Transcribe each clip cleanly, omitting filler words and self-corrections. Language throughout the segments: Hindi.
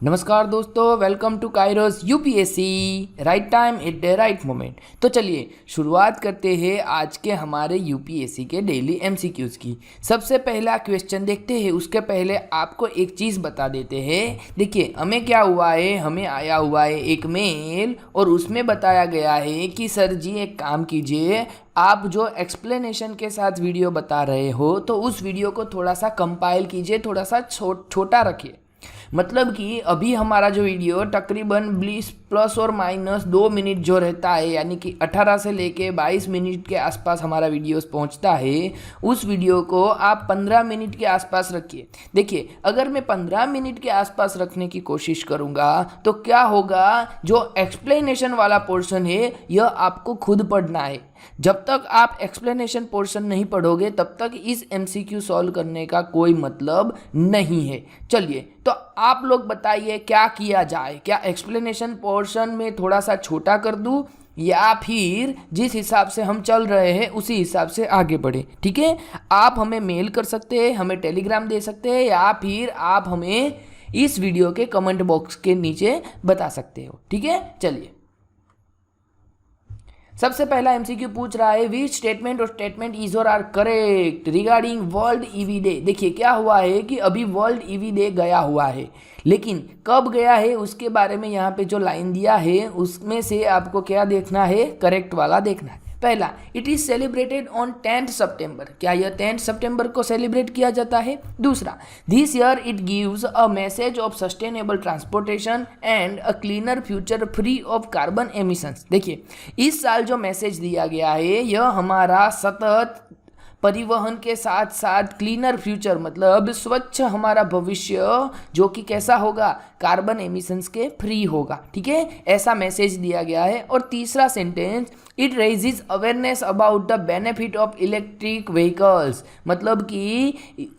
नमस्कार दोस्तों, welcome to Kairos UPSC right time at the right moment. तो चलिए शुरुआत करते हैं आज के हमारे यूपीएससी के डेली एमसीक्यूज़ की। सबसे पहला क्वेश्चन देखते हैं, उसके पहले आपको एक चीज़ बता देते हैं। देखिए हमें क्या हुआ है, हमें आया हुआ है एक मेल और उसमें बताया गया है कि सर जी एक काम कीजिए, आप जो एक्सप्लेनेशन के साथ वीडियो बता रहे हो तो उस वीडियो को थोड़ा सा कंपाइल कीजिए, थोड़ा सा छोटा रखिए। मतलब कि अभी हमारा जो वीडियो तकरीबन 20 प्लस और माइनस 2 मिनट जो रहता है, यानी कि 18 से लेके 22 मिनट के आसपास हमारा वीडियोस पहुंचता है, उस वीडियो को आप 15 मिनट के आसपास रखिए। देखिए अगर मैं 15 मिनट के आसपास रखने की कोशिश करूंगा तो क्या होगा, जो एक्सप्लेनेशन वाला पोर्शन है यह आपको खुद पढ़ना है। जब तक आप एक्सप्लेनेशन पोर्शन नहीं पढ़ोगे तब तक इस एमसीक्यू सॉल्व करने का कोई मतलब नहीं है। चलिए तो आप लोग बताइए क्या किया जाए, क्या एक्सप्लेनेशन पोर्शन में थोड़ा सा छोटा कर दूं या फिर जिस हिसाब से हम चल रहे हैं उसी हिसाब से आगे बढ़े। ठीक है, आप हमें मेल कर सकते हैं, हमें टेलीग्राम दे सकते हैं या फिर आप हमें इस वीडियो के कमेंट बॉक्स के नीचे बता सकते हो। ठीक है, चलिए सबसे पहला एमसीक्यू पूछ रहा है विच स्टेटमेंट और स्टेटमेंट इज और are correct regarding world EV day. देखिए क्या हुआ है कि अभी वर्ल्ड ईवी डे गया हुआ है, लेकिन कब गया है उसके बारे में यहाँ पे जो लाइन दिया है उसमें से आपको क्या देखना है, करेक्ट वाला देखना है। पहला, it is celebrated on 10th सितंबर। क्या यह 10th सितंबर को सेलिब्रेट किया जाता है? दूसरा, this year it gives a message of sustainable transportation and a cleaner future free of carbon emissions. देखिए इस साल जो मैसेज दिया गया है यह हमारा सतत परिवहन के साथ साथ क्लीनर फ्यूचर मतलब स्वच्छ हमारा भविष्य जो कि कैसा होगा, कार्बन एमिशंस के फ्री होगा। ठीक है, ऐसा मैसेज दिया गया है। और तीसरा sentence, it raises awareness about the benefit of electric vehicles. मतलब कि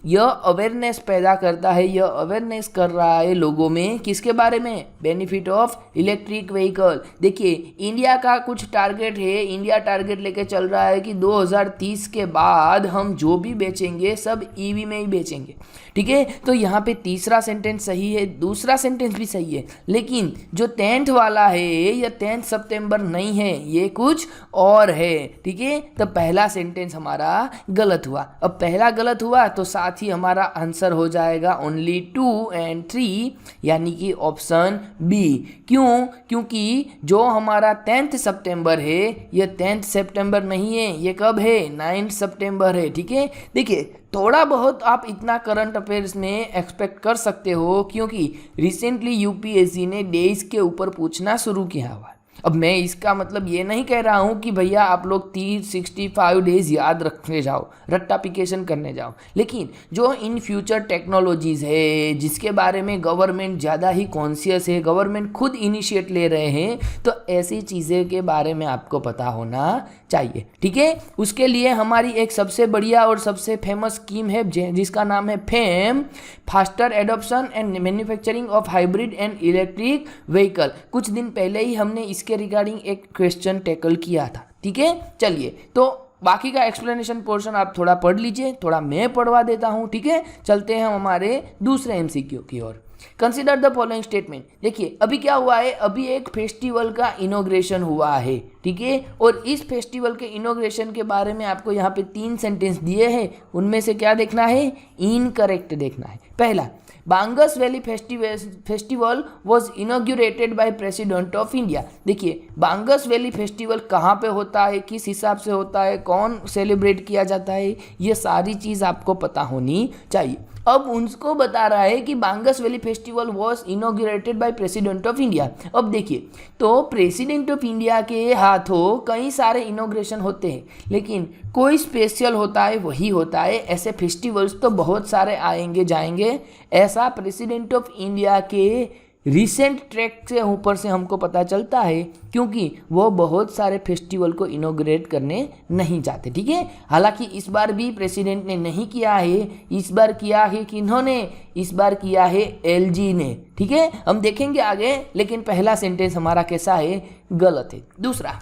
यह अवेयरनेस पैदा करता है, यह अवेयरनेस कर रहा है लोगों में किसके बारे में, बेनिफिट ऑफ इलेक्ट्रिक व्हीकल। देखिए इंडिया का कुछ टारगेट है, इंडिया टारगेट लेके चल रहा है कि 2030 के बाद हम जो भी बेचेंगे सब ईवी में ही बेचेंगे। ठीक है, तो यहाँ पे तीसरा सेंटेंस सही है, दूसरा सेंटेंस भी सही है, लेकिन जो 10th वाला है यह 10th सितंबर नहीं है, ये कुछ और है। ठीक है, तो पहला सेंटेंस हमारा गलत हुआ। अब पहला गलत हुआ तो साथ ही हमारा आंसर हो जाएगा ओनली 2 और 3, यानी कि ऑप्शन बी। क्यों? क्योंकि जो हमारा 10th सितंबर है यह 10th सितंबर नहीं है, ये कब है, 9th सितंबर है। ठीक है, देखिए थोड़ा बहुत आप इतना करंट अफेयर्स में एक्सपेक्ट कर सकते हो क्योंकि रिसेंटली यूपीएससी ने डेज के ऊपर पूछना शुरू किया हुआ है। अब मैं इसका मतलब ये नहीं कह रहा हूँ कि भैया आप लोग 365 डेज याद रखने जाओ, रट्टाफिकेशन करने जाओ, लेकिन जो इन फ्यूचर टेक्नोलॉजीज़ है जिसके बारे में गवर्नमेंट ज़्यादा ही कॉन्शियस है, गवर्नमेंट खुद इनिशिएट ले रहे हैं, तो ऐसी चीज़ें के बारे में आपको पता होना चाहिए। ठीक है, उसके लिए हमारी एक सबसे बढ़िया और सबसे फेमस स्कीम है जिसका नाम है fame, faster adoption and manufacturing of hybrid and electric vehicle. कुछ दिन पहले ही हमने इसके रिगार्डिंग एक क्वेश्चन टैकल किया था। ठीक है, चलिए तो बाकी का एक्सप्लेनेशन पोर्शन आप थोड़ा पढ़ लीजिए, थोड़ा मैं पढ़वा देता हूँ। ठीक है, चलते हैं हमारे दूसरे एमसीक्यू की ओर। Consider the following statement. देखिए अभी क्या हुआ है, अभी एक फेस्टिवल का इनॉग्रेशन हुआ है। ठीक है, और इस फेस्टिवल के इनॉग्रेशन के बारे में आपको यहाँ पे 3 सेंटेंस दिए हैं, उनमें से क्या देखना है, इनकरेक्ट देखना है। पहला, Bangus valley festival was inaugurated by president of India. देखिए बांगस वैली फेस्टिवल कहाँ पे होता है, किस हिसाब से होता है, कौन सेलिब्रेट किया जाता है, ये सारी चीज़ आपको पता होनी चाहिए। अब उनको बता रहा है कि Bangus valley festival was inaugurated by president of India. अब देखिए तो प्रेसिडेंट ऑफ इंडिया के हाथों कई सारे इनॉग्रेशन होते हैं, लेकिन कोई स्पेशल होता है वही होता है। ऐसे फेस्टिवल्स तो बहुत सारे आएंगे जाएंगे, ऐसा प्रेसिडेंट ऑफ इंडिया के रिसेंट ट्रैक से ऊपर से हमको पता चलता है क्योंकि वो बहुत सारे फेस्टिवल को इनॉग्रेट करने नहीं जाते। ठीक है, हालांकि इस बार भी प्रेसिडेंट ने नहीं किया है, इस बार किया है किन्होंने, इस बार किया है एलजी ने। ठीक है, हम देखेंगे आगे, लेकिन पहला सेंटेंस हमारा कैसा है, गलत है। दूसरा,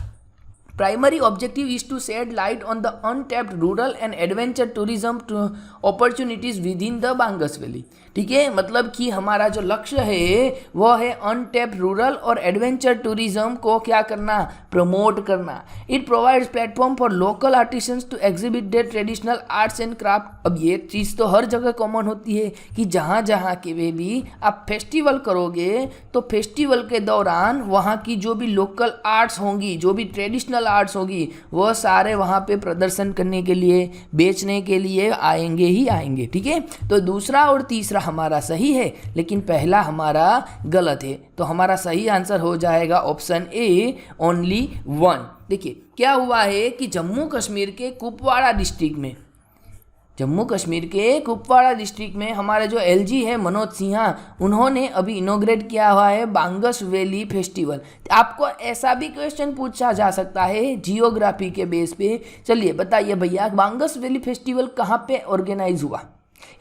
primary objective is to shed light on the untapped rural and adventure tourism opportunities within the Bangus valley. ठीक है, मतलब कि हमारा जो लक्ष्य है वह है अनटैप्ड रूरल और एडवेंचर टूरिज्म को क्या करना, प्रमोट करना। It provides platform for local artisans to exhibit their traditional arts and craft. अब ये चीज़ तो हर जगह कॉमन होती है कि जहाँ जहाँ के वे भी आप फेस्टिवल करोगे तो फेस्टिवल के दौरान वहाँ की जो भी लोकल आर्ट्स होंगी, जो भी ट्रेडिशनल आर्ट्स होगी, वह सारे वहाँ पे प्रदर्शन करने के लिए, बेचने के लिए आएंगे ही आएंगे। ठीक है, तो दूसरा और तीसरा हमारा सही है, लेकिन पहला हमारा गलत है। तो हमारा सही आंसर हो जाएगा ऑप्शन ए, ओनली 1। देखिए क्या हुआ है कि जम्मू कश्मीर के कुपवाड़ा डिस्ट्रिक्ट में हमारे जो एलजी है मनोज सिन्हा, उन्होंने अभी इनोग्रेट किया हुआ है बांगस वैली फेस्टिवल। आपको ऐसा भी क्वेश्चन पूछा जा सकता है जियोग्राफी के बेस पे। चलिए बताइए भैया, बांगस वैली फेस्टिवल कहाँ पे ऑर्गेनाइज हुआ,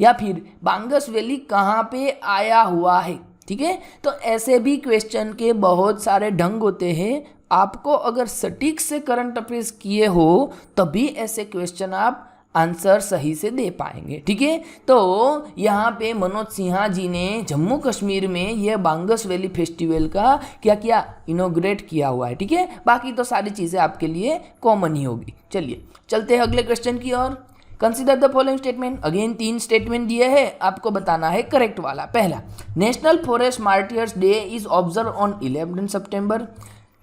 या फिर बांगस वैली कहाँ पे आया हुआ है। ठीक है, तो ऐसे भी क्वेश्चन के बहुत सारे ढंग होते हैं। आपको अगर सटीक से करंट अफेयर्स किए हो तभी ऐसे क्वेश्चन आप आंसर सही से दे पाएंगे। ठीक है, तो यहाँ पे मनोज सिन्हा जी ने जम्मू कश्मीर में ये बांगस वैली फेस्टिवल का क्या किया, इनोग्रेट किया हुआ है। ठीक है, बाकी तो सारी चीज़ें आपके लिए कॉमन ही होगी। चलिए चलते हैं अगले क्वेश्चन की ओर। Consider the following statement. Again 3 statement दिए हैं, आपको बताना है करेक्ट वाला। पहला, national forest martyrs day is observe on 11 सितंबर।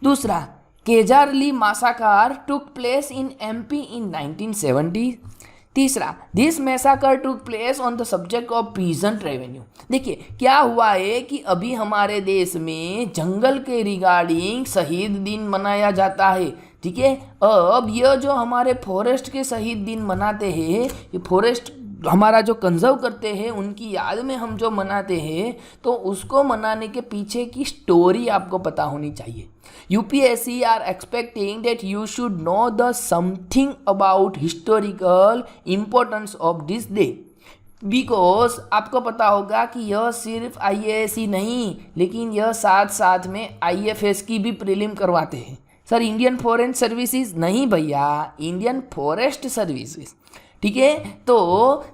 दूसरा, Khejarli मासाकार took place in MP इन 1970। तीसरा, this मैसाकर took place on the subject of peasant revenue. देखिए क्या हुआ है कि अभी हमारे देश में जंगल के रिगार्डिंग शहीद दिन मनाया जाता है। ठीक है, अब यह जो हमारे फॉरेस्ट के शहीद दिन मनाते हैं, ये फॉरेस्ट हमारा जो कंजर्व करते हैं उनकी याद में हम जो मनाते हैं, तो उसको मनाने के पीछे की स्टोरी आपको पता होनी चाहिए। UPSC are expecting that you should know the something about historical importance of this day, because आपको पता होगा कि यह सिर्फ IAS ही नहीं, लेकिन यह साथ साथ में IFS की भी प्रीलिम करवाते हैं। सर इंडियन फॉरेस्ट सर्विसेज नहीं भैया, इंडियन फॉरेस्ट सर्विसेज। ठीक है, तो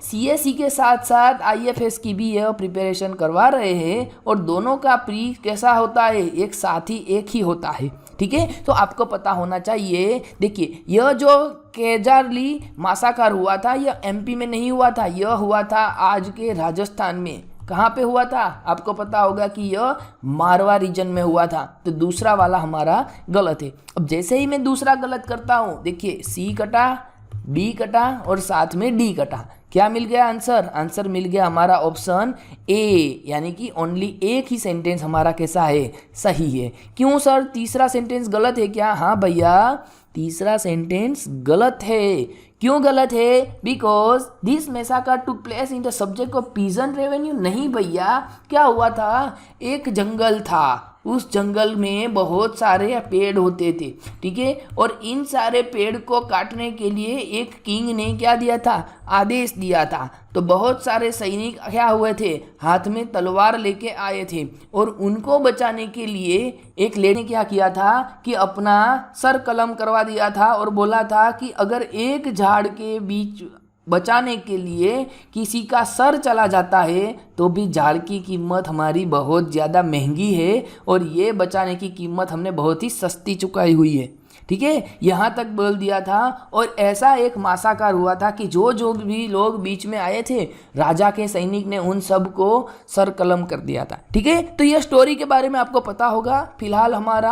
CSE के साथ साथ IFS की भी यह प्रिपरेशन करवा रहे हैं, और दोनों का प्री कैसा होता है, एक साथ ही एक ही होता है। ठीक है, तो आपको पता होना चाहिए। देखिए यह जो केजारली मासाकार हुआ था, यह MP में नहीं हुआ था, यह हुआ था आज के राजस्थान में। कहाँ पे हुआ था, आपको पता होगा कि यह मारवा रीजन में हुआ था। तो दूसरा वाला हमारा गलत है। अब जैसे ही मैं दूसरा गलत करता हूँ, देखिए C कटा, B कटा और साथ में D कटा, क्या मिल गया आंसर? आंसर मिल गया हमारा ऑप्शन ए, यानी कि ओनली एक ही सेंटेंस हमारा कैसा है, सही है। क्यों सर तीसरा सेंटेंस गलत है क्या? हाँ भैया, तीसरा सेंटेंस गलत है। क्यों गलत है? Because this मैसाकर took place in the subject of peasant revenue. नहीं भैया, क्या हुआ था, एक जंगल था, उस जंगल में बहुत सारे पेड़ होते थे। ठीक है, और इन सारे पेड़ को काटने के लिए एक किंग ने क्या दिया था, आदेश दिया था। तो बहुत सारे सैनिक क्या हुए थे, हाथ में तलवार लेके आए थे, और उनको बचाने के लिए एक लेडी ने क्या किया था कि अपना सर कलम करवा दिया था, और बोला था कि अगर एक झाड़ के बीच बचाने के लिए किसी का सर चला जाता है तो भी झाड़ की कीमत हमारी बहुत ज़्यादा महंगी है, और ये बचाने की कीमत हमने बहुत ही सस्ती चुकाई हुई है। ठीक है, यहाँ तक बोल दिया था। और ऐसा एक मासाकार हुआ था कि जो भी लोग बीच में आए थे, राजा के सैनिक ने उन सब को सर कलम कर दिया था। ठीक है, तो यह स्टोरी के बारे में आपको पता होगा। फिलहाल हमारा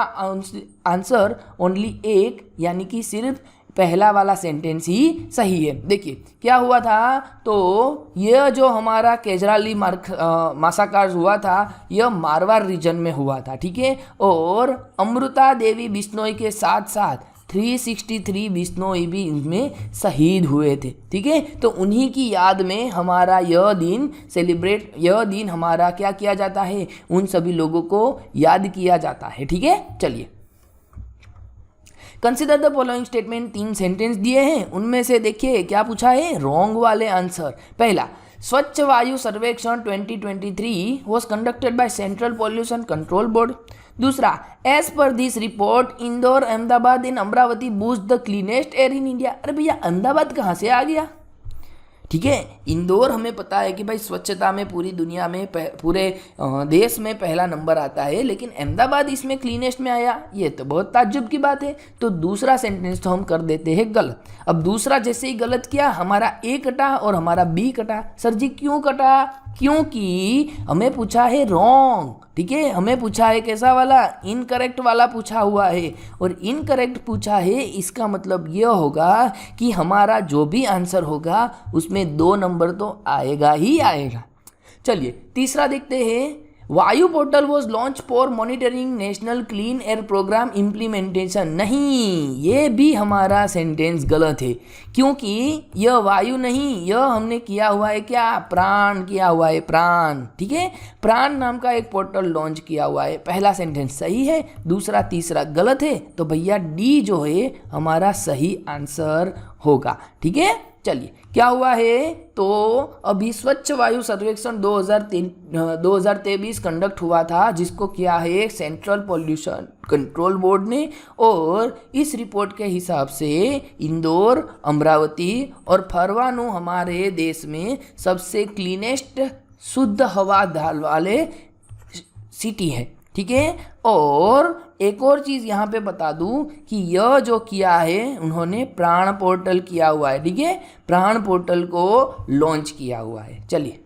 आंसर ओनली एक, यानी कि सिर्फ पहला वाला सेंटेंस ही सही है। देखिए क्या हुआ था, तो यह जो हमारा केजराली मासाकार हुआ था, यह मारवाड़ रीजन में हुआ था। ठीक है, और अमृता देवी बिश्नोई के साथ साथ 363 बिश्नोई भी इनमें शहीद हुए थे। ठीक है, तो उन्हीं की याद में हमारा यह दिन हमारा क्या किया जाता है, उन सभी लोगों को याद किया जाता है। ठीक है, चलिए consider the following statement. 3 sentence दिए हैं, उनमें से देखिए क्या पूछा है, रॉन्ग वाले आंसर। पहला, स्वच्छ वायु सर्वेक्षण 2023 was conducted by Central Pollution Control Board. दूसरा, as per this report Indore, Ahmedabad and Amravati boost the cleanest air in India. अरे भैया अहमदाबाद कहाँ से आ गया? ठीक है, इंदौर हमें पता है कि भाई स्वच्छता में पूरी दुनिया में पूरे देश में पहला नंबर आता है, लेकिन अहमदाबाद इसमें क्लीनेस्ट में आया, ये तो बहुत ताज्जुब की बात है। तो दूसरा सेंटेंस तो हम कर देते हैं गलत। अब दूसरा जैसे ही गलत किया, हमारा ए कटा और हमारा बी कटा। सर जी क्यों कटा? क्योंकि हमें पूछा है रॉन्ग, ठीक है, हमें पूछा है कैसा वाला, इनकरेक्ट वाला पूछा हुआ है, और इनकरेक्ट पूछा है इसका मतलब यह होगा कि हमारा जो भी आंसर होगा उसमें 2 नंबर तो आएगा ही आएगा। चलिए तीसरा देखते हैं। Vayu portal was launch for monitoring national clean air programme implementation. नहीं, ये भी हमारा सेंटेंस गलत है, क्योंकि यह वायु नहीं, यह हमने किया हुआ है क्या, प्राण किया हुआ है, प्राण। ठीक है, प्राण नाम का एक पोर्टल लॉन्च किया हुआ है। पहला सेंटेंस सही है, दूसरा तीसरा गलत है, तो भैया डी जो है हमारा सही आंसर होगा। ठीक है, चलिए क्या हुआ है, तो अभी स्वच्छ वायु सर्वेक्षण 2023 कंडक्ट हुआ था, जिसको किया है सेंट्रल पॉल्यूशन कंट्रोल बोर्ड ने, और इस रिपोर्ट के हिसाब से इंदौर, अमरावती और फरवानू हमारे देश में सबसे क्लीनेस्ट शुद्ध हवा वाले सिटी है। ठीक है, और एक और चीज़ यहाँ पे बता दूँ कि यह जो किया है उन्होंने प्राण पोर्टल किया हुआ है। ठीक है, प्राण पोर्टल को लॉन्च किया हुआ है। चलिए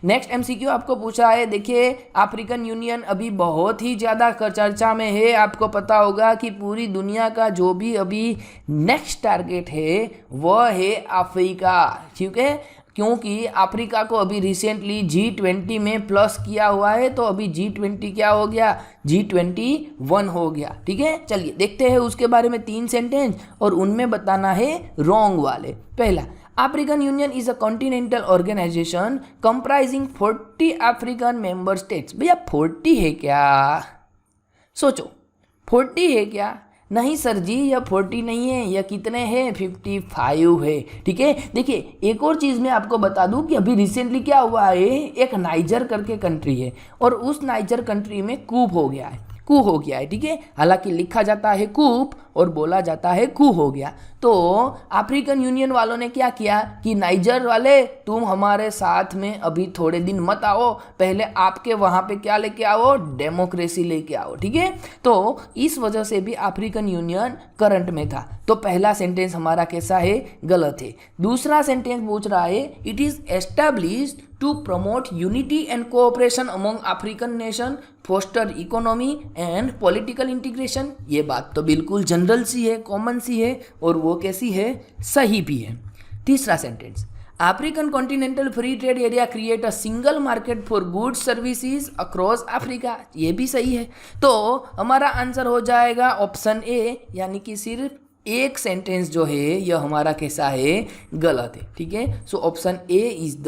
नेक्स्ट एमसीक्यू आपको पूछा है। देखिए अफ्रीकन यूनियन अभी बहुत ही ज़्यादा चर्चा में है। आपको पता होगा कि पूरी दुनिया का जो भी अभी नेक्स्ट टारगेट है वह है अफ्रीका। ठीक है, क्योंकि अफ्रीका को अभी रिसेंटली G20 में प्लस किया हुआ है, तो अभी G20 क्या हो गया, G21 हो गया। ठीक है, चलिए देखते हैं उसके बारे में 3 सेंटेंस, और उनमें बताना है रॉन्ग वाले। पहला, African union is a continental organisation comprising 40 African member states. भैया 40 है क्या? सोचो 40 है क्या? नहीं सर जी, यह 40 नहीं है, यह कितने हैं, 55 है। ठीक है, देखिए एक और चीज़ मैं आपको बता दूं कि अभी रिसेंटली क्या हुआ है, एक नाइजर करके कंट्री है, और उस नाइजर कंट्री में कूप हो गया है, कू हो गया है। ठीक है, हालांकि लिखा जाता है कूप और बोला जाता है कू हो गया। तो अफ्रीकन यूनियन वालों ने क्या किया कि नाइजर वाले तुम हमारे साथ में अभी थोड़े दिन मत आओ, पहले आपके वहाँ पे क्या लेके आओ, डेमोक्रेसी लेके आओ। ठीक है, तो इस वजह से भी अफ्रीकन यूनियन करंट में था। तो पहला सेंटेंस हमारा कैसा है, गलत है। दूसरा सेंटेंस पूछ रहा है it is established to promote unity and cooperation among African nation, foster economy and political integration. ये बात तो बिल्कुल जनरल सी है, कॉमन सी है, और वो कैसी है, सही भी है। तीसरा sentence, African continental free trade area create a single market for goods services across Africa. ये भी सही है। तो हमारा आंसर हो जाएगा ऑप्शन ए, यानी कि सिर्फ एक सेंटेंस जो है यह हमारा कैसा है, गलत है। ठीक है, so option A is the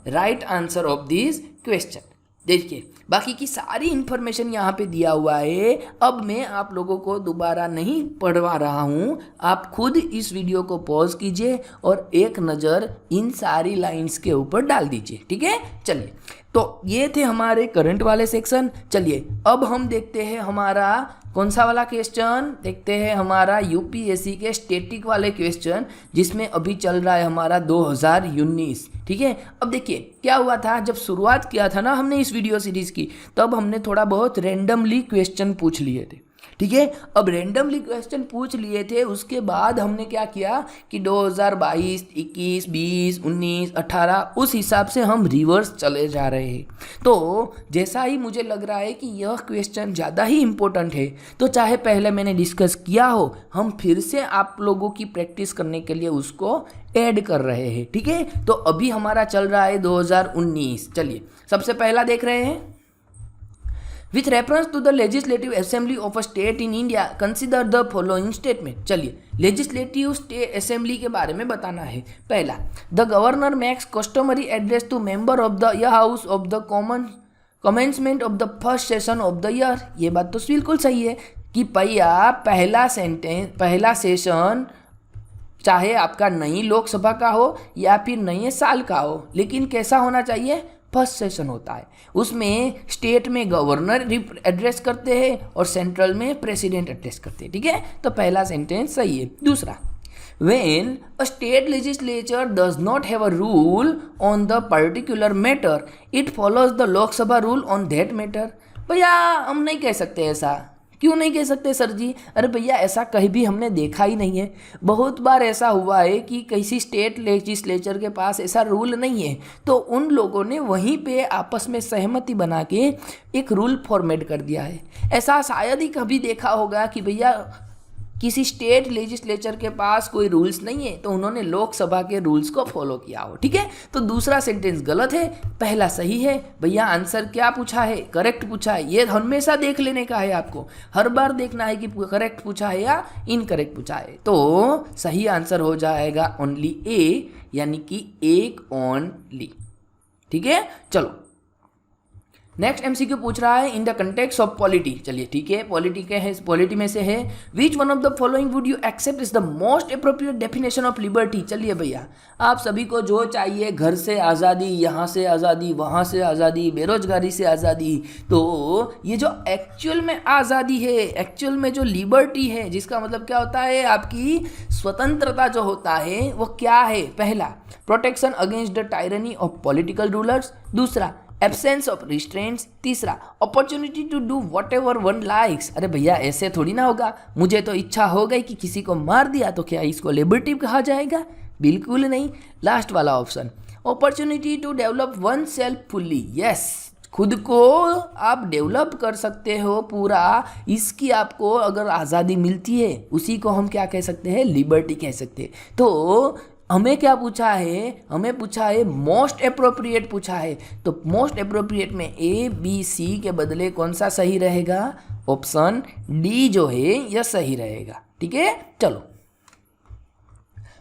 right answer of this question. देखिए बाकी की सारी इंफॉर्मेशन यहाँ पे दिया हुआ है। अब मैं आप लोगों को दोबारा नहीं पढ़वा रहा हूँ, आप खुद इस वीडियो को पॉज कीजिए और एक नज़र इन सारी लाइंस के ऊपर डाल दीजिए। ठीक है, चलिए तो ये थे हमारे करंट वाले सेक्शन। चलिए अब हम देखते हैं हमारा कौन सा वाला क्वेश्चन, देखते हैं हमारा यूपीएससी के स्टैटिक वाले क्वेश्चन, जिसमें अभी चल रहा है हमारा 2019। ठीक है, अब देखिए क्या हुआ था, जब शुरुआत किया था ना हमने इस वीडियो सीरीज की, तब हमने थोड़ा बहुत रैंडमली क्वेश्चन पूछ लिए थे। ठीक है, अब रैंडमली क्वेश्चन पूछ लिए थे, उसके बाद हमने क्या किया कि 2022, 21, 20, 19, 18 उस हिसाब से हम रिवर्स चले जा रहे हैं। तो जैसा ही मुझे लग रहा है कि यह क्वेश्चन ज़्यादा ही इम्पोर्टेंट है, तो चाहे पहले मैंने डिस्कस किया हो, हम फिर से आप लोगों की प्रैक्टिस करने के लिए उसको ऐड कर रहे हैं। ठीक है, तो अभी हमारा चल रहा है 2019। चलिए सबसे पहला देख रहे हैं, With reference to the legislative assembly of a state in India, consider the following statement। चलिए लेजिस्लेटिव असेंबली के बारे में बताना है। पहला, the governor makes customary address to member of the house of the commencement of the first session of the year. ये बात तो बिल्कुल सही है कि भैया पहला सेशन चाहे आपका नई लोकसभा का हो या फिर नए साल का हो, लेकिन कैसा होना चाहिए, फर्स्ट सेशन होता है। उसमें स्टेट में गवर्नर एड्रेस करते हैं और सेंट्रल में प्रेसिडेंट एड्रेस करते हैं, ठीक है। तो पहला सेंटेंस सही है। दूसरा, when a state legislature does not have a rule on the particular matter, it follows the Lok Sabha rule on that matter। भैया हम नहीं कह सकते ऐसा। क्यों नहीं कह सकते सर जी? अरे भैया ऐसा कहीं भी हमने देखा ही नहीं है। बहुत बार ऐसा हुआ है कि किसी स्टेट लेजिस्लेचर के पास ऐसा रूल नहीं है, तो उन लोगों ने वहीं पे आपस में सहमति बना के एक रूल फॉर्मेट कर दिया है। ऐसा शायद ही कभी देखा होगा कि भैया किसी स्टेट लेजिस्लेचर के पास कोई रूल्स नहीं है तो उन्होंने लोकसभा के रूल्स को फॉलो किया हो, ठीक है। तो दूसरा सेंटेंस गलत है, पहला सही है। भैया आंसर क्या पूछा है, करेक्ट पूछा है। ये हमेशा देख लेने का है, आपको हर बार देखना है कि करेक्ट पूछा है या इनकरेक्ट पूछा है। तो सही आंसर हो जाएगा ओनली ए, यानी कि एक ओनली, ठीक है। चलो नेक्स्ट एमसीक्यू पूछ रहा है in the context of polity. चलिए ठीक है, पॉलिटी में से है, which one of the following would you accept is the most appropriate definition of liberty. चलिए भैया आप सभी को जो चाहिए, घर से आज़ादी, यहाँ से आज़ादी, वहाँ से आज़ादी, बेरोजगारी से आज़ादी, तो ये जो एक्चुअल में आज़ादी है, एक्चुअल में जो लिबर्टी है, जिसका मतलब क्या होता है, आपकी स्वतंत्रता जो होता है वो क्या है। पहला, protection against the tyranny of political rulers. दूसरा, एब्सेंस ऑफ रिस्ट्रेंट्स। तीसरा, opportunity to do whatever one likes. अरे भैया ऐसे थोड़ी ना होगा, मुझे तो इच्छा हो गई कि किसी को मार दिया तो क्या इसको लिबर्टी कहा जाएगा? बिल्कुल नहीं। लास्ट वाला option, opportunity to develop oneself fully. Yes, खुद को आप डेवलप कर सकते हो पूरा, इसकी आपको अगर आज़ादी मिलती है, उसी को हम क्या कह सकते हैं, लिबर्टी कह सकते हैं। तो हमें क्या पूछा है, हमें पूछा है मोस्ट अप्रोप्रिएट पूछा है। तो मोस्ट अप्रोप्रिएट में ए बी सी के बदले कौन सा सही रहेगा? ऑप्शन डी जो है यह सही रहेगा, ठीक है। चलो,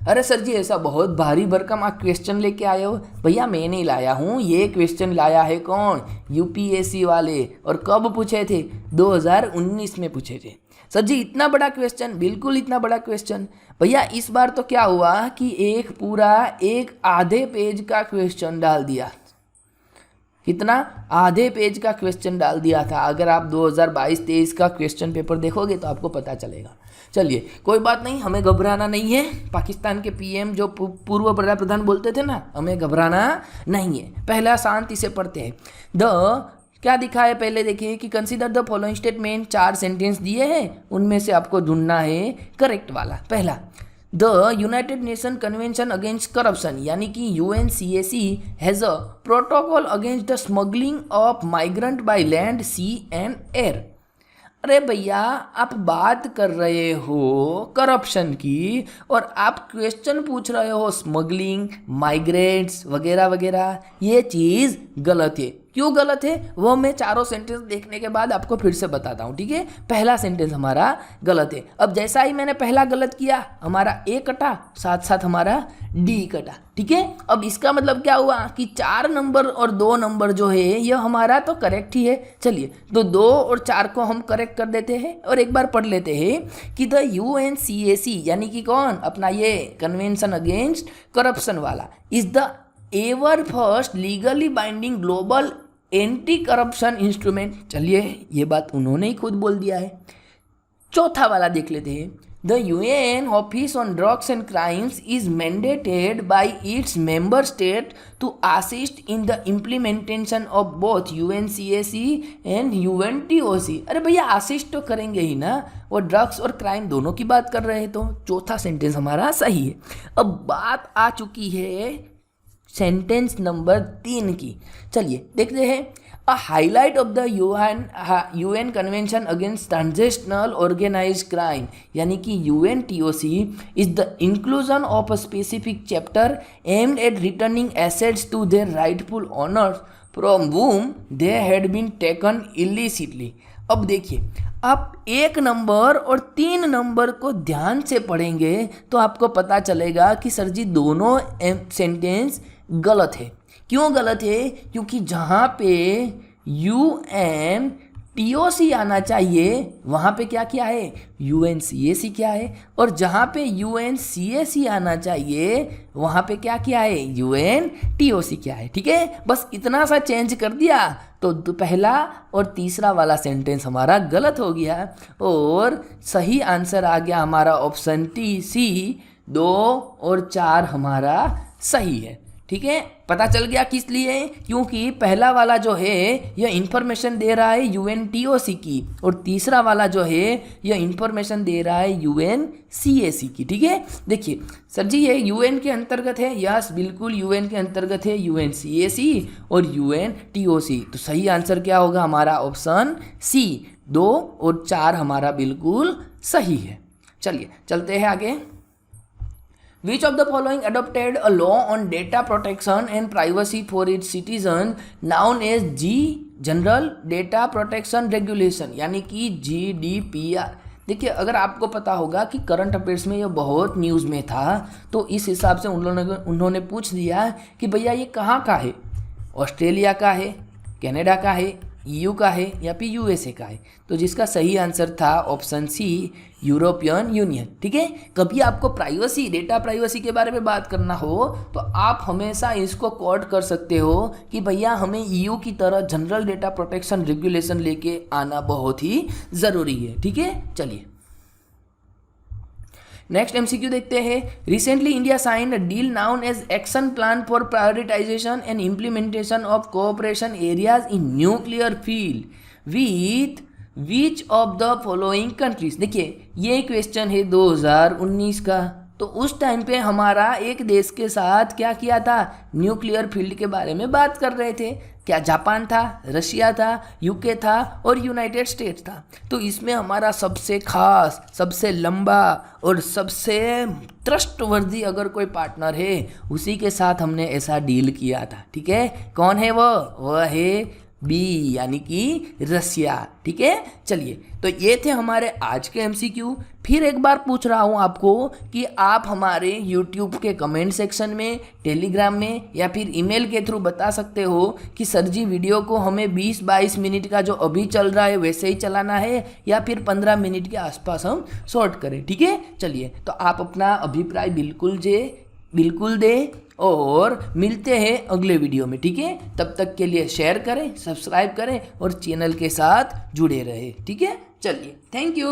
अरे सर जी ऐसा बहुत भारी भरकम आप क्वेश्चन लेके आए हो। भैया मैं नहीं लाया हूँ, ये क्वेश्चन लाया है कौन? यूपीएससी वाले। और कब पूछे थे? 2019 में पूछे थे। सर जी इतना बड़ा क्वेश्चन? बिल्कुल इतना बड़ा क्वेश्चन। भैया इस बार तो क्या हुआ कि एक आधे पेज का क्वेश्चन डाल दिया। कितना? आधे पेज का क्वेश्चन डाल दिया था। अगर आप 2022-23 का क्वेश्चन पेपर देखोगे तो आपको पता चलेगा। चलिए कोई बात नहीं, हमें घबराना नहीं है। पाकिस्तान के पीएम जो पूर्व प्रधान बोलते थे ना, हमें घबराना नहीं है। पहला शांति से पढ़ते हैं। क्या दिखा है पहले देखिए कि consider the following statement. 4 sentence दिए हैं, उनमें से आपको ढूंढना है करेक्ट वाला। पहला, the United Nation convention against corruption यानी कि UNCAC has a protocol against the smuggling of migrant by land, sea and air. अरे भैया आप बात कर रहे हो करप्शन की और आप क्वेश्चन पूछ रहे हो स्मगलिंग, माइग्रेंट्स वगैरह वगैरह। ये चीज़ गलत है। क्यों गलत है वो मैं चारों सेंटेंस देखने के बाद आपको फिर से बताता हूँ, ठीक है। पहला सेंटेंस हमारा गलत है। अब जैसा ही मैंने पहला गलत किया, हमारा ए कटा, साथ साथ हमारा डी कटा, ठीक है। अब इसका मतलब क्या हुआ कि 4 नंबर और 2 नंबर जो है ये हमारा तो करेक्ट ही है। चलिए तो 2 और 4 को हम करेक्ट कर देते हैं और एक बार पढ़ लेते हैं कि द UNCAC यानी कि कौन, अपना ये कन्वेंशन अगेंस्ट करप्शन वाला, is the ever first legally binding global anti corruption instrument. चलिए ये बात उन्होंने ही खुद बोल दिया है। चौथा वाला देख लेते हैं। The UN office on drugs and crimes is mandated by its member state to assist in the implementation of both UNCAC and UNTOC। अरे भैया असिस्ट तो करेंगे ही ना, वो ड्रग्स और क्राइम दोनों की बात कर रहे हैं। तो चौथा सेंटेंस हमारा सही है। अब बात आ चुकी है सेंटेंस नंबर 3 की। चलिए देखते हैं। A highlight of the UN convention against transactional organize crime यानी कि UNTOC is the inclusion of a specific chapter aimed at returning assets to their rightful owners from whom they had been taken illicitly. अब देखिए, आप 1 नंबर और 3 नंबर को ध्यान से पढ़ेंगे तो आपको पता चलेगा कि सर जी दोनों सेंटेंस गलत है। क्यों गलत है? क्योंकि जहाँ पे टीओसी आना चाहिए वहाँ पे क्या क्या है, यूएनसीएसी क्या है, और जहाँ पे यूएनसीएसी आना चाहिए वहाँ पे क्या क्या है, यूएनटीओसी क्या है। ठीक है, बस इतना सा चेंज कर दिया तो पहला और तीसरा वाला सेंटेंस हमारा गलत हो गया और सही आंसर आ गया हमारा ऑप्शन टी सी, 2 और 4 हमारा सही है। ठीक है, पता चल गया किस लिए, क्योंकि पहला वाला जो है यह इंफॉर्मेशन दे रहा है यूएनटीओसी की और तीसरा वाला जो है यह इंफॉर्मेशन दे रहा है यूएनसीएसी की। ठीक है, देखिए सर जी ये यूएन के अंतर्गत है, यस बिल्कुल यूएन के अंतर्गत है, यूएनसीएसी और यूएनटीओसी। तो सही आंसर क्या होगा हमारा ऑप्शन सी, 2 और 4 हमारा बिल्कुल सही है। चलिए चलते हैं आगे। Which of the following adopted a law on data protection and privacy for its citizens known as General Data Protection Regulation यानी कि GDPR। देखिए अगर आपको पता होगा कि करंट अफेयर्स में ये बहुत न्यूज़ में था तो इस हिसाब से उन्होंने पूछ दिया कि भैया ये कहाँ का है, ऑस्ट्रेलिया का है, कनाडा का है, ईयू का है या फिर यूएसए का है। तो जिसका सही आंसर था ऑप्शन सी, यूरोपियन यूनियन। ठीक है, कभी आपको प्राइवेसी, डेटा प्राइवेसी के बारे में बात करना हो तो आप हमेशा इसको कोट कर सकते हो कि भैया हमें ईयू की तरह जनरल डेटा प्रोटेक्शन रेगुलेशन लेके आना बहुत ही ज़रूरी है। ठीक है, चलिए नेक्स्ट एमसीक्यू देखते हैं। Recently India signed a deal known as action plan for prioritisation and implementation of cooperation areas in nuclear field with which of the following countries. देखिए ये क्वेश्चन है 2019 का, तो उस टाइम पे हमारा एक देश के साथ क्या किया था, न्यूक्लियर फील्ड के बारे में बात कर रहे थे। क्या जापान था, रशिया था, यूके था और यूनाइटेड स्टेट्स था। तो इसमें हमारा सबसे खास, सबसे लंबा और सबसे ट्रस्टवर्दी अगर कोई पार्टनर है उसी के साथ हमने ऐसा डील किया था। ठीक है, कौन है वह है बी यानी कि रसिया। ठीक है, चलिए तो ये थे हमारे आज के एमसीक्यू। फिर एक बार पूछ रहा हूँ आपको कि आप हमारे यूट्यूब के कमेंट सेक्शन में, टेलीग्राम में या फिर ईमेल के थ्रू बता सकते हो कि सर जी वीडियो को हमें 20-22 मिनट का जो अभी चल रहा है वैसे ही चलाना है या फिर 15 मिनट के आसपास हम शॉर्ट करें। ठीक है, चलिए तो आप अपना अभिप्राय बिल्कुल दे और मिलते हैं अगले वीडियो में। ठीक है, तब तक के लिए शेयर करें, सब्सक्राइब करें और चैनल के साथ जुड़े रहे। ठीक है, चलिए थैंक यू।